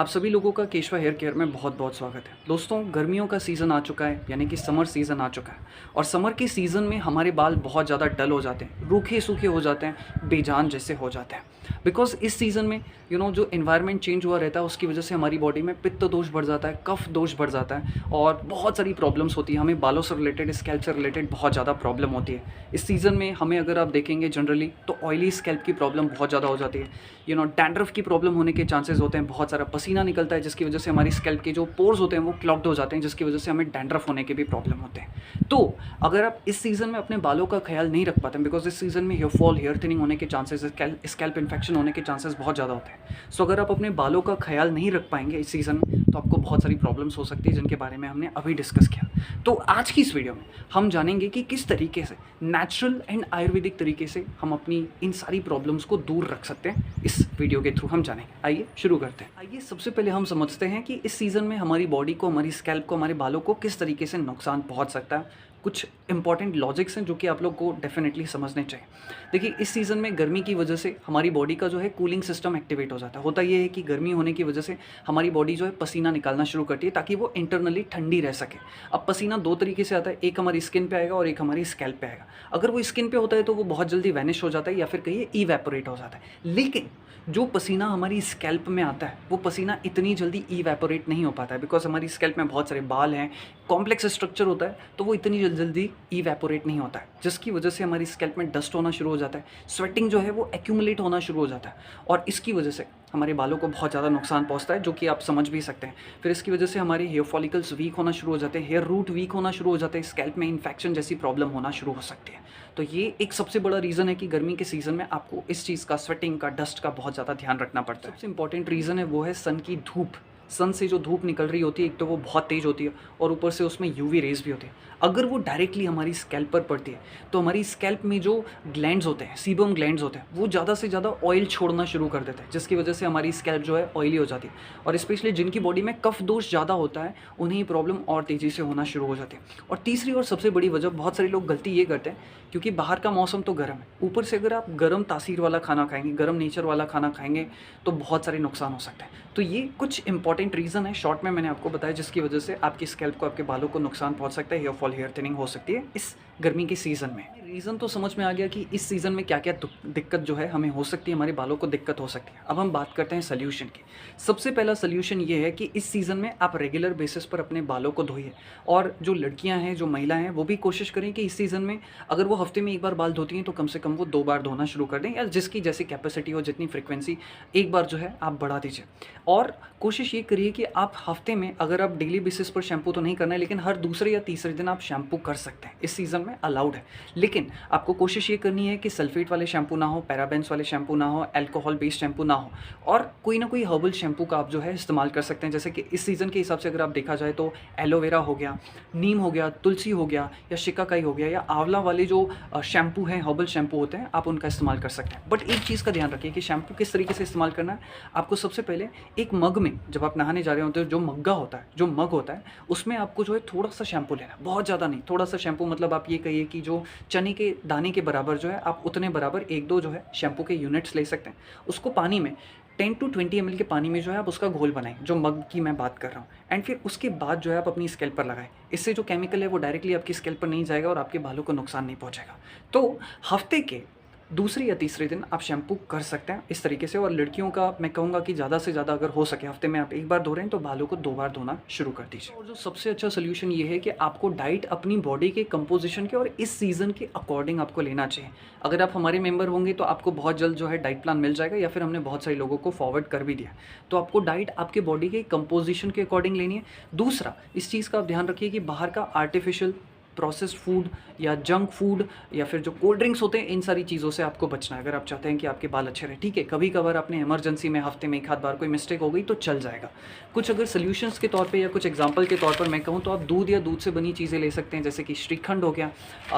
आप सभी लोगों का केशवा हेयर केयर में बहुत बहुत स्वागत है। दोस्तों, गर्मियों का सीज़न आ चुका है, यानी कि समर सीज़न आ चुका है। और समर के सीज़न में हमारे बाल बहुत ज़्यादा डल हो जाते हैं, रूखे सूखे हो जाते हैं, बेजान जैसे हो जाते हैं। बिकॉज इस सीज़न में जो इन्वायरमेंट चेंज हुआ रहता है उसकी वजह से हमारी बॉडी में पित्त दोष बढ़ जाता है, कफ दोष बढ़ जाता है और बहुत सारी प्रॉब्लम्स होती है। हमें बालों से रिलेटेड, स्कैल्प से रिलेटेड बहुत ज़्यादा प्रॉब्लम होती है। इस सीज़न में हमें अगर आप देखेंगे जनरली तो ऑयली स्कैल्प की प्रॉब्लम बहुत ज़्यादा हो जाती है। डैंड्रफ की प्रॉब्लम होने के चांसेस होते हैं, बहुत सारा पसीना निकलता है जिसकी वजह से हमारी स्कैल्प के जो पोर्स होते हैं वो क्लॉग्ड हो जाते हैं, जिसकी वजह से हमें डैंड्रफ होने के भी प्रॉब्लम होते हैं। तो अगर आप इस सीज़न में अपने बालों का ख्याल नहीं रख पाते हैं, बिकॉज इस सीज़न में हेयर फॉल, हेयर थिनिंग होने के चांसेस, स्कैल्प इन्फेक्शन होने के चांसेस बहुत ज़्यादा होते हैं। सो अगर आप अपने बालों का ख्याल नहीं रख पाएंगे इस सीज़न में तो आपको बहुत सारी प्रॉब्लम्स हो सकती है, जिनके बारे में हमने अभी डिस्कस किया। तो आज की इस वीडियो में हम जानेंगे कि किस तरीके से नेचुरल एंड आयुर्वेदिक तरीके से हम अपनी इन सारी प्रॉब्लम्स को दूर रख सकते हैं। इस वीडियो के थ्रू हम जानेंगे। आइए शुरू करते हैं। आइए सबसे पहले हम समझते हैं कि इस सीज़न में हमारी बॉडी को, हमारी स्कैल्प को, हमारे बालों को किस तरीके से नुकसान पहुंच सकता है। कुछ इंपॉर्टेंट लॉजिक्स हैं जो कि आप लोग को डेफिनेटली समझने चाहिए। देखिए, इस सीज़न में गर्मी की वजह से हमारी बॉडी का जो है कूलिंग सिस्टम एक्टिवेट हो जाता है। होता ये है कि गर्मी होने की वजह से हमारी बॉडी जो है पसीना निकालना शुरू करती है ताकि वो इंटरनली ठंडी रह सके। अब पसीना दो तरीके से आता है, एक हमारी स्किन पे आएगा और एक हमारी स्कैल्प पे आएगा। अगर वो स्किन पे होता है तो वो बहुत जल्दी वैनिश हो जाता है या फिर कहिए इवेपोरेट हो जाता है। लेकिन जो पसीना हमारी स्कैल्प में आता है वो पसीना इतनी जल्दी इवेपोरेट नहीं हो पाता है, बिकॉज हमारी स्कैल्प में बहुत सारे बाल हैं, कॉम्प्लेक्स स्ट्रक्चर होता है, तो वो इतनी जल्दी इवेपोरेट नहीं होता है, जिसकी वजह से हमारी स्कैल्प में डस्ट होना शुरू हो जाता है, स्वेटिंग जो है वो एक्यूमुलेट होना शुरू हो जाता है और इसकी वजह से हमारे बालों को बहुत ज़्यादा नुकसान पहुंचता है, जो कि आप समझ भी सकते हैं। फिर इसकी वजह से हमारे हेयर फॉलिकल्स वीक होना शुरू हो जाते हैं, हेयर रूट वीक होना शुरू हो जाते हैं, स्कैल्प में इन्फेक्शन जैसी प्रॉब्लम होना शुरू हो सकती है। तो ये एक सबसे बड़ा रीज़न है कि गर्मी के सीज़न में आपको इस चीज़ का, स्वेटिंग का, डस्ट का बहुत ज़्यादा ध्यान रखना पड़ता है। सबसे इंपॉर्टेंट रीज़न है वो है सन की धूप। सन से जो धूप निकल रही होती है, एक तो वो बहुत तेज़ होती है और ऊपर से उसमें यूवी रेज़ भी होती है। अगर वो डायरेक्टली हमारी स्कैल्प पर पड़ती है तो हमारी स्कैल्प में जो ग्लैंड्स होते हैं, सीबम ग्लैंड्स होते हैं, वो ज़्यादा से ज़्यादा ऑयल छोड़ना शुरू कर देते हैं, जिसकी वजह से हमारी स्कैल्प जो है ऑयली हो जाती है। और स्पेशली जिनकी बॉडी में कफ दोष ज़्यादा होता है उन्हें प्रॉब्लम और तेज़ी से होना शुरू हो जाती है। और तीसरी और सबसे बड़ी वजह, बहुत सारे लोग गलती ये करते हैं क्योंकि बाहर का मौसम तो गर्म है, ऊपर से अगर आप गर्म तासीर वाला खाना खाएंगे, गर्म नेचर वाला खाना खाएंगे तो बहुत सारे नुकसान हो सकते हैं। तो ये कुछ इंपॉर्टेंट रीज़न है, शॉर्ट में मैंने आपको बताया, जिसकी वजह से आपकी स्कैल्प को, आपके बालों को नुकसान पहुंच सकता है, हेयर फॉल, हेयर थिनिंग हो सकती है इस गर्मी के सीज़न में। रीज़न तो समझ में आ गया कि इस सीज़न में क्या क्या दिक्कत जो है हमें हो सकती है, हमारे बालों को दिक्कत हो सकती है। अब हम बात करते हैं सोल्यूशन की। सबसे पहला सोल्यूशन ये है कि इस सीज़न में आप रेगुलर बेसिस पर अपने बालों को धोइए। और जो लड़कियां हैं, जो महिलाएं हैं, वो भी कोशिश करें कि इस सीज़न में अगर वो हफ्ते में एक बार बाल धोती हैं तो कम से कम वो 2 बार धोना शुरू कर दें, या जिसकी जैसी कैपेसिटी हो, जितनी फ्रिक्वेंसी, एक बार जो है आप बढ़ा दीजिए। और कोशिश ये करिए कि आप हफ्ते में, अगर आप डेली बेसिस पर शैम्पू तो नहीं करना है, लेकिन हर दूसरे या तीसरे दिन आप शैम्पू कर सकते हैं। इस सीज़न में अलाउड है, लेकिन आपको कोशिश ये करनी है कि सल्फेट वाले शैम्पू ना हो, पैराबेन्स वाले शैम्पू ना हो, अल्कोहल बेस्ड शैम्पू ना हो, और कोई ना कोई हर्बल शैम्पू का आप जो है इस्तेमाल कर सकते हैं। जैसे कि इस सीज़न के हिसाब से अगर आप देखा जाए तो एलोवेरा हो गया, नीम हो गया, तुलसी हो गया, या शिकाकाई हो गया, या आंवला वाले जो शैम्पू हैं, हर्बल शैम्पू होते हैं, आप उनका इस्तेमाल कर सकते हैं। बट एक चीज़ का ध्यान रखिए कि शैम्पू किस तरीके से इस्तेमाल करना है। आपको सबसे पहले एक मग में, जब आप नहाने जा रहे होते हैं, जो मग्गा होता है, जो मग होता है, उसमें आपको जो है थोड़ा सा शैम्पू लेना है, बहुत ज़्यादा नहीं, थोड़ा सा शैम्पू, मतलब आप ये कहिए कि जो चने के दाने के बराबर जो है, आप उतने बराबर 1-2 जो है शैम्पू के यूनिट्स ले सकते हैं। उसको पानी में 10 टू 20 ml के पानी में जो है आप उसका घोल बनाएं, जो मग की मैं बात कर रहा हूँ, एंड फिर उसके बाद जो है आप अपनी स्कैल्प पर लगाएं। इससे जो केमिकल है वो डायरेक्टली आपकी स्कैल्प पर नहीं जाएगा और आपके बालों को नुकसान नहीं पहुँचेगा। तो हफ्ते के दूसरे या तीसरे दिन आप शैम्पू कर सकते हैं इस तरीके से। और लड़कियों का मैं कहूँगा कि ज़्यादा से ज़्यादा अगर हो सके, हफ्ते में आप एक बार धो रहे हैं तो बालों को 2 बार धोना शुरू कर दीजिए। और जो सबसे अच्छा सोल्यूशन ये है कि आपको डाइट अपनी बॉडी के कंपोजिशन के और इस सीज़न के अकॉर्डिंग आपको लेना चाहिए। अगर आप हमारे मेंबर होंगे तो आपको बहुत जल्द जो है डाइट प्लान मिल जाएगा, या फिर हमने बहुत सारे लोगों को फॉरवर्ड कर भी दिया। तो आपको डाइट आपके बॉडी के कंपोजिशन के अकॉर्डिंग लेनी है। दूसरा, इस चीज़ का आप ध्यान रखिए कि बाहर का आर्टिफिशियल प्रोसेस्ड फूड या जंक फूड या फिर जो कोल्ड ड्रिंक्स होते हैं, इन सारी चीज़ों से आपको बचना है अगर आप चाहते हैं कि आपके बाल अच्छे रहे। ठीक है, कभी कभार आपने इमरजेंसी में हफ्ते में एक आध बार कोई मिस्टेक हो गई तो चल जाएगा। कुछ अगर सोल्यूशंस के तौर पे या कुछ एग्जांपल के तौर पर मैं कहूँ तो आप दूध या दूध से बनी चीज़ें ले सकते हैं, जैसे कि श्रीखंड हो गया,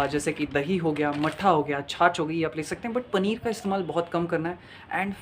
जैसे कि दही हो गया, मट्ठा हो गया, छाछ हो गई, आप ले सकते हैं। बट पनीर का इस्तेमाल बहुत कम करना है। एंड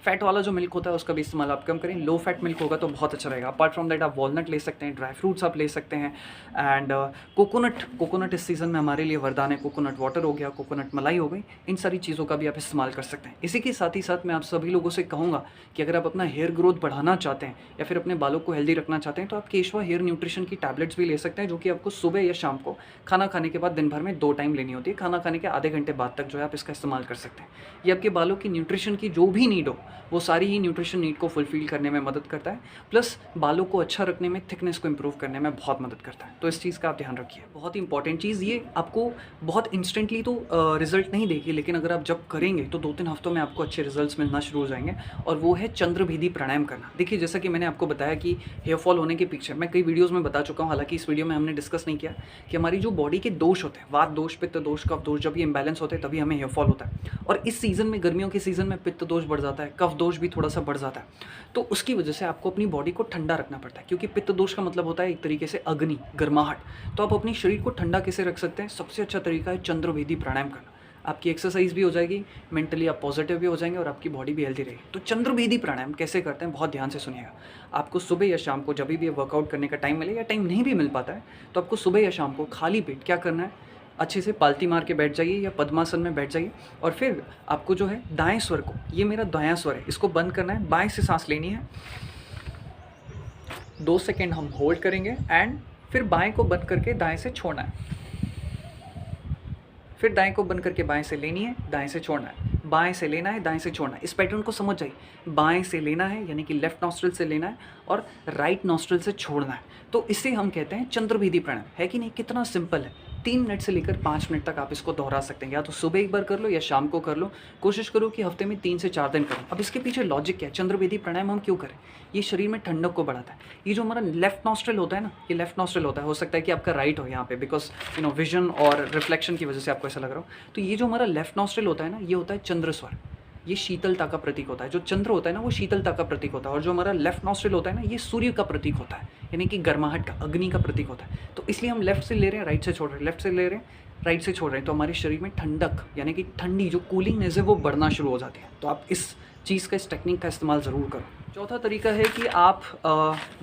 फैट वाला जो मिल्क होता है उसका भी इस्तेमाल आप कम करें। लो फैट मिल्क होगा तो बहुत अच्छा रहेगा। अपार्ट फ्रॉम दैट आप वॉलनट ले सकते हैं, ड्राई फ्रूट्स आप ले सकते हैं, एंड कोकोनट कोकोनट इस सीज़न में हमारे लिए वरदान है। कोकोनट वाटर हो गया, कोकोनट मलाई हो गई, इन सारी चीज़ों का भी आप इस्तेमाल कर सकते हैं। इसी के साथ ही साथ मैं आप सभी लोगों से कहूँगा कि अगर आप अपना हेयर ग्रोथ बढ़ाना चाहते हैं या फिर अपने बालों को हेल्दी रखना चाहते हैं तो आप केशवा हेयर न्यूट्रिशन की टैबलेट्स भी ले सकते हैं, जो कि आपको सुबह या शाम को खाना खाने के बाद दिन भर में 2 टाइम लेनी होती है। खाना खाने के आधे घंटे बाद तक जो है आप इसका इस्तेमाल कर सकते हैं। ये आपके बालों की न्यूट्रिशन की जो भी नीड हो वो सारी ही न्यूट्रिशन नीड को फुलफिल करने में मदद करता है, प्लस बालों को अच्छा रखने में, थिकनेस को इंप्रूव करने में बहुत मदद करता है। तो इस चीज़ का आप ध्यान रखिए। बहुत ही इंपॉर्टेंट चीज़, ये आपको बहुत इंस्टेंटली तो रिजल्ट नहीं देगी, लेकिन अगर आप जब करेंगे तो 2-3 हफ्तों में आपको अच्छे रिजल्ट्स मिलना शुरू हो जाएंगे। और वो है चंद्रभेदी प्राणायाम करना। देखिए, जैसा कि मैंने आपको बताया कि हेयर फॉल होने के पीछे मैं कई वीडियोज़ में बता चुका हूँ, हालांकि इस वीडियो में हमने डिस्कस नहीं किया कि हमारी जो बॉडी के दोष होते हैं, वात दोष, पित्त दोष, कफ दोष, जब ये इंबैलेंस होते हैं तभी हमें हेयर फॉल होता है। और इस सीज़न में, गर्मियों के सीज़न में पित्त दोष बढ़ जाता है, कफ दोष भी थोड़ा सा बढ़ जाता है। तो उसकी वजह से आपको अपनी बॉडी को ठंडा रखना पड़ता है, क्योंकि पित्त दोष का मतलब होता है एक तरीके से अग्नि, गर्माहट। तो आप अपने शरीर को ठंडा कैसे रख सकते हैं? सबसे अच्छा तरीका है चंद्रभेदी प्राणायाम करना। आपकी एक्सरसाइज भी हो जाएगी, मेंटली आप पॉजिटिव भी हो जाएंगे और आपकी बॉडी भी हेल्दी रहेगी। तो चंद्रभेदी प्राणायाम कैसे करते हैं, बहुत ध्यान से सुनिएगा। आपको सुबह या शाम को जब भी वर्कआउट करने का टाइम मिले या टाइम नहीं भी मिल पाता है तो आपको सुबह या शाम को खाली पेट क्या करना है, अच्छे से पालती मार के बैठ जाइए या पद्मासन में बैठ जाइए। और फिर आपको जो है दाएं स्वर को, ये मेरा दायां स्वर है, इसको बंद करना है, बाएं से सांस लेनी है, 2 सेकेंड हम होल्ड करेंगे एंड फिर बाएं को बंद करके दाएं से छोड़ना है। फिर दाएं को बंद करके बाएं से लेनी है, दाएं से छोड़ना है, बाएं से लेना है, दाएं से छोड़ना है। इस पैटर्न को समझ जाइए। बाएं से लेना है यानी कि लेफ्ट नॉस्ट्रिल से लेना है और राइट नॉस्ट्रिल से छोड़ना है। तो इसे हम कहते हैं चंद्रभेदी प्राणायाम। है कि नहीं? कितना सिंपल है। 3 मिनट से लेकर 5 मिनट तक आप इसको दोहरा सकते हैं, या तो सुबह एक बार कर लो या शाम को कर लो। कोशिश करो कि हफ्ते में 3 से 4 दिन करो। अब इसके पीछे लॉजिक क्या है? चंद्रभेदी प्राणायाम हम क्यों करें? ये शरीर में ठंडक को बढ़ाता है। ये जो हमारा लेफ्ट नॉस्ट्रिल होता है ना, ये लेफ्ट नॉस्ट्रिल होता है, हो सकता है कि आपका राइट हो यहाँ पे, बिकॉज विजन और रिफ्लेक्शन की वजह से आपको ऐसा लग रहा हो। तो ये जो हमारा लेफ्ट नॉस्ट्रिल होता है ना, ये होता है चंद्र स्वर। ये शीतलता का प्रतीक होता है। जो चंद्र होता है ना, वो शीतलता का प्रतीक होता है। और जो हमारा लेफ्ट नॉस्ट्रिल होता है ना, ये सूर्य का प्रतीक होता है, यानी कि गर्माहट का, अग्नि का प्रतीक होता है। तो इसलिए हम लेफ्ट से ले रहे हैं, राइट से छोड़ रहे हैं, लेफ्ट से ले रहे हैं, राइट से छोड़ रहे हैं, तो हमारे शरीर में ठंडक यानी कि ठंडी जो कूलिंगनेस है वो बढ़ना शुरू हो जाती है। तो आप इस चीज़ का, इस टेक्निक का इस्तेमाल ज़रूर करो। चौथा तरीका है कि आप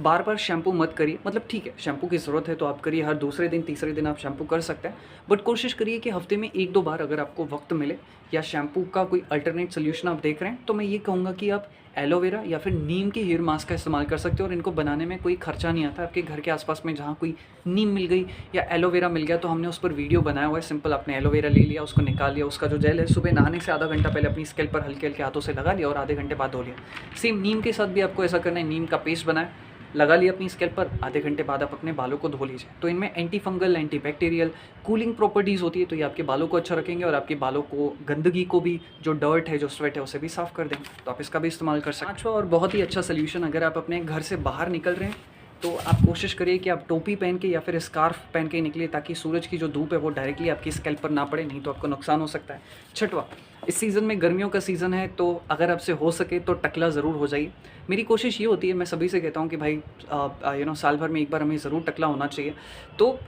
बार बार शैम्पू मत करिए। मतलब ठीक है, शैम्पू की ज़रूरत है तो आप करिए, हर दूसरे दिन, तीसरे दिन आप शैम्पू कर सकते हैं, बट कोशिश करिए कि हफ्ते में 1-2 बार अगर आपको वक्त मिले या शैम्पू का कोई अल्टरनेट सोल्यूशन आप देख रहे हैं तो मैं ये कहूँगा कि आप एलोवेरा या फिर नीम के हेयर मास्क का इस्तेमाल कर सकते हो। और इनको बनाने में कोई खर्चा नहीं आता। आपके घर के आसपास में जहाँ कोई नीम मिल गई या एलोवेरा मिल गया तो हमने उस पर वीडियो बनाया हुआ है। सिंपल, आपने एलोवेरा ले लिया, उसको निकाल लिया, उसका जो जेल है सुबह नहाने से आधा घंटा पहले अपनी स्कैल्प पर हल्के हल्के हाथों से लगा लिया और आधे घंटे बाद धो लिया। सेम नीम के साथ भी आपको ऐसा करना है। नीम का पेस्ट बनाए, लगा लिया अपनी स्कैल्प पर, आधे घंटे बाद आप अपने बालों को धो लीजिए। तो इनमें anti fungal, anti bacterial, cooling properties होती है। तो ये आपके बालों को अच्छा रखेंगे और आपके बालों को, गंदगी को भी, जो डर्ट है, जो स्वेट है, उसे भी साफ़ कर देंगे। तो आप इसका भी इस्तेमाल कर सकते हैं। 5वां और बहुत ही अच्छा सोल्यूशन, अगर आप अपने घर से बाहर निकल रहे हैं तो आप कोशिश करिए कि आप टोपी पहन के या फिर स्कार्फ पहन के निकलिए, ताकि सूरज की जो धूप है वो डायरेक्टली आपकी स्कैल्प पर ना पड़े, नहीं तो आपको नुकसान हो सकता है। 6वां, इस सीज़न में, गर्मियों का सीज़न है, तो अगर आपसे हो सके तो टकला ज़रूर हो जाइए। मेरी कोशिश ये होती है, मैं सभी से कहता हूँ कि भाई साल भर में एक बार हमें ज़रूर टकला होना चाहिए। तो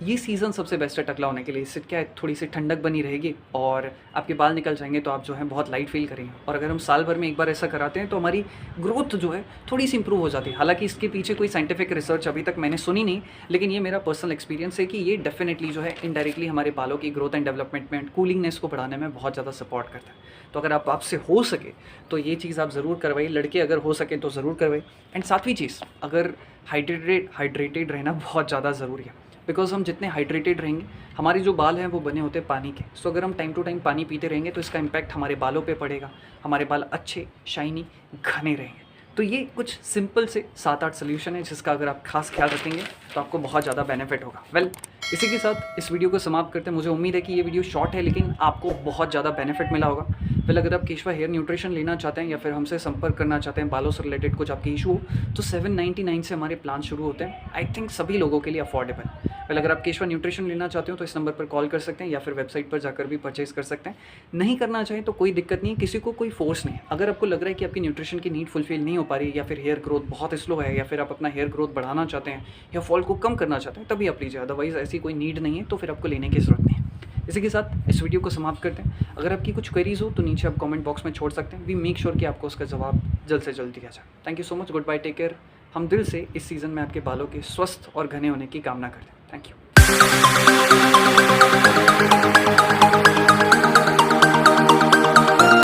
ये सीज़न सबसे बेस्ट है टकला होने के लिए। इससे क्या है, थोड़ी सी ठंडक बनी रहेगी और आपके बाल निकल जाएंगे तो आप जो है बहुत लाइट फील करेंगे। और अगर हम साल भर में एक बार ऐसा कराते हैं तो हमारी ग्रोथ जो है थोड़ी सी इंप्रूव हो जाती है। हालांकि इसके पीछे कोई साइंटिफिक रिसर्च अभी तक मैंने सुनी नहीं, लेकिन ये मेरा पर्सनल एक्सपीरियंस है कि ये डेफिनेटली जो है इनडायरेक्टली हमारे बालों की ग्रोथ एंड डेवलपमेंट में, कूलिंगनेस को बढ़ाने में बहुत ज़्यादा सपोर्ट करता है। तो अगर आपसे हो सके तो ये चीज़ आप ज़रूर करवाइए। लड़के अगर हो सके तो ज़रूर करवाइए। एंड 7वीं चीज़, अगर हाइड्रेटेड रहना बहुत ज़्यादा ज़रूरी है, बिकॉज हम जितने हाइड्रेटेड रहेंगे, हमारे जो बाल हैं वो बने होते हैं पानी के। सो अगर हम टाइम टू टाइम पानी पीते रहेंगे तो इसका इम्पैक्ट हमारे बालों पे पड़ेगा, हमारे बाल अच्छे, शाइनी, घने रहेंगे। तो ये कुछ सिंपल से 7-8 सोल्यूशन है जिसका अगर आप खास ख्याल रखेंगे तो आपको बहुत ज़्यादा बेनिफिट होगा। इसी के साथ इस वीडियो को समाप्त करते हैं। मुझे उम्मीद है कि ये वीडियो शॉर्ट है लेकिन आपको बहुत ज़्यादा बेनिफिट मिला होगा। अगर आप केशवा हेयर न्यूट्रिशन लेना चाहते हैं या फिर हमसे संपर्क करना चाहते हैं, बालों से रिलेटेड कुछ आपकी इशू हो, तो 799 से हमारे प्लान शुरू होते हैं। आई थिंक सभी लोगों के लिए अफोर्डेबल। अगर आप केशवा न्यूट्रिशन लेना चाहते हो तो इस नंबर पर कॉल कर सकते हैं या फिर वेबसाइट पर जाकर भी परचेज कर सकते हैं। नहीं करना चाहें तो कोई दिक्कत नहीं है, किसी को कोई फोर्स नहीं है। अगर आपको लग रहा है कि आपकी न्यूट्रिशन की नीड फुलफिल नहीं हो पा रही या फिर हेयर ग्रोथ बहुत स्लो है या फिर आप अपना हेयर ग्रोथ बढ़ाना चाहते हैं या फॉल को कम करना चाहते हैं, तभी आप लीजिए। अदरवाइज़ ऐसी कोई नीड नहीं है तो फिर आपको लेने की ज़रूरत नहीं है। इसी के साथ इस वीडियो को समाप्त करते हैं। अगर आपकी कुछ क्वेरीज हो तो नीचे आप कमेंट बॉक्स में छोड़ सकते हैं। वी मेक श्योर कि आपको उसका जवाब जल्द से जल्द दिया जाए। Thank you so much, good bye, take care. हम दिल से इस सीज़न में आपके बालों के स्वस्थ और घने होने की कामना करते हैं। Thank you.